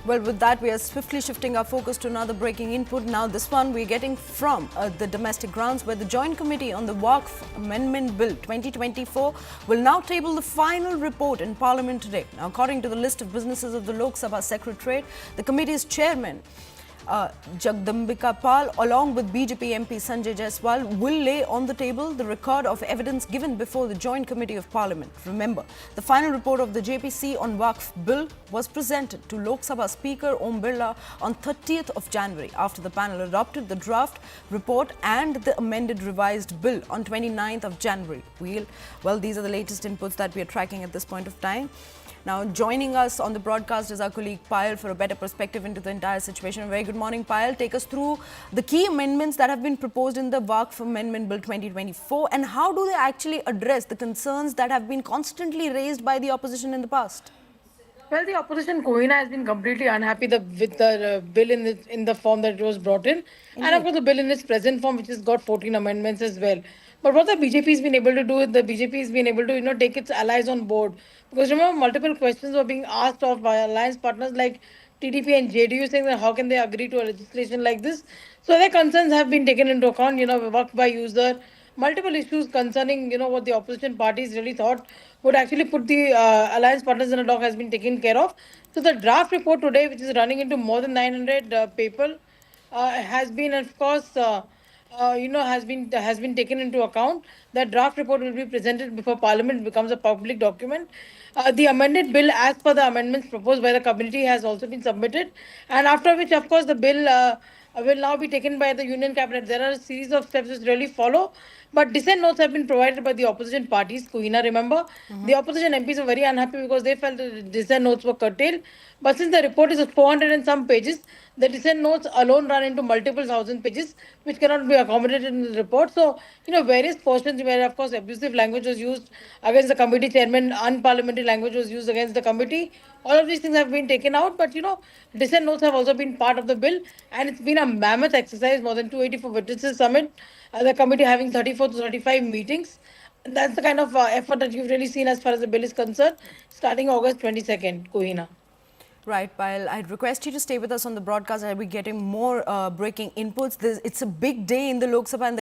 Well, with that, we are swiftly shifting our focus to another breaking input. Now, this one we're getting from the domestic grounds, where the Joint Committee on the Waqf Amendment Bill 2024 will now table the final report in Parliament today. Now, according to the list of businesses of the Lok Sabha Secretariat, the committee's chairman, Jagdambika Pal, along with BJP MP Sanjay Jaiswal, will lay on the table the record of evidence given before the Joint Committee of Parliament. Remember, the final report of the JPC on Waqf Bill was presented to Lok Sabha Speaker Om Birla on 30th of January after the panel adopted the draft report and the amended revised bill on 29th of January. Well, these are the latest inputs that we are tracking at this point of time. Now, joining us on the broadcast is our colleague Payal for a better perspective into the entire situation. A very good morning, Payal. Take us through the key amendments that have been proposed in the Waqf Amendment Bill 2024 and how do they actually address the concerns that have been constantly raised by the opposition in the past? Well, the opposition, Kohina, has been completely unhappy with the bill in the form that it was brought in. Indeed. And of course, the bill in its present form, which has got 14 amendments as well. But what the BJP has been able to do is the BJP has been able to, take its allies on board. Because remember, multiple questions were being asked of by alliance partners like TDP and JDU, saying that how can they agree to a legislation like this? So their concerns have been taken into account, work by user, multiple issues concerning, what the opposition parties really thought would actually put the alliance partners in a dock has been taken care of. So the draft report today, which is running into more than 900 people, has been, of course, has been taken into account. That draft report will be presented before Parliament becomes a public document. The amended bill, as per the amendments proposed by the committee, has also been submitted, and after which, of course, the bill will now be taken by the Union Cabinet. There are a series of steps which really follow, but dissent notes have been provided by the opposition parties. Kuhina, remember, the opposition MPs were very unhappy because they felt that the dissent notes were curtailed. But since the report is of 400 and some pages, the dissent notes alone run into multiple thousand pages, which cannot be accommodated in the report. So, various portions where, of course, abusive language was used against the committee chairman, unparliamentary language was used against the committee. All of these things have been taken out, but, dissent notes have also been part of the bill, and it's been a mammoth exercise, more than 284 witnesses summit, the committee having 34 to 35 meetings. That's the kind of effort that you've really seen as far as the bill is concerned, starting August 22nd, Kohina. Right, Payal. I'd request you to stay with us on the broadcast. I'll be getting more breaking inputs. It's a big day in the Lok Sabha and